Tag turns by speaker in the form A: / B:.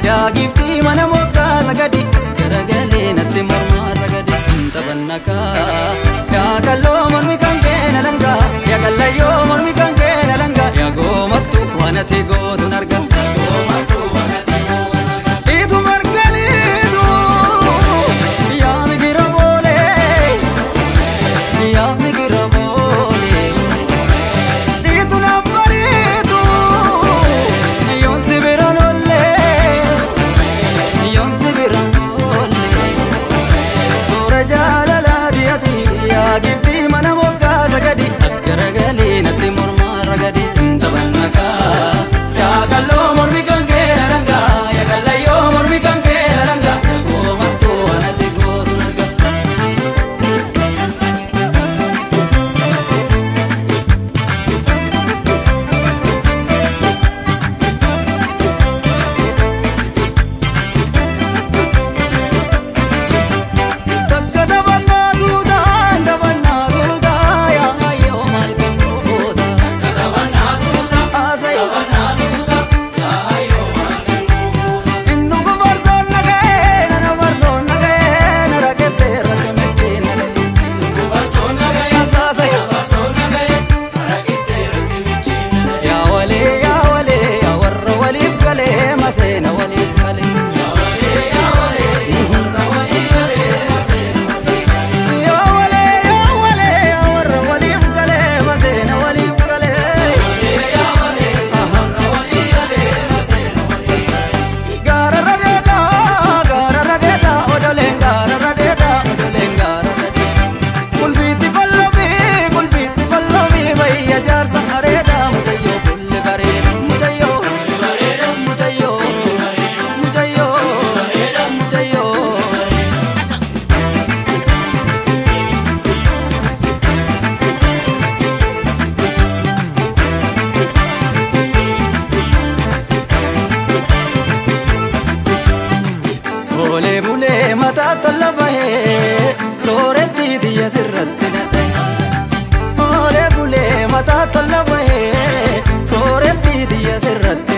A: Ya gifti mana moga sagadi garagale natti morma ragadi tabannaka ya kallo mormi kanke nalanga ya kallayo mormi kanke nalanga ya gomattu wanati godun arga gomattu wanati godun arga itu margali itu ya migira bole ya migira bole itu nambari itu yon sibiranolle gifti mana moga sagadi asgaragale natti morma ragadi tabannaka ya kallo mormi kanke nalanga ya kallayo mormi kanke nalanga gomattu anati godun arga masena wali kale ya wale ya wale warra wali kale masena wali kale ya wale ya wale warra wali kale masena wali kale ya wale warra wali kale masena wali kale gararadeda odolenga gararadeda kulbiti kollovi bhaiya jar sangareda mujayyo full kare mujayyo Bole bule mata tolla bahe soretti diya sirratti nade Bole bule mata tolla bahe soretti diya sirratti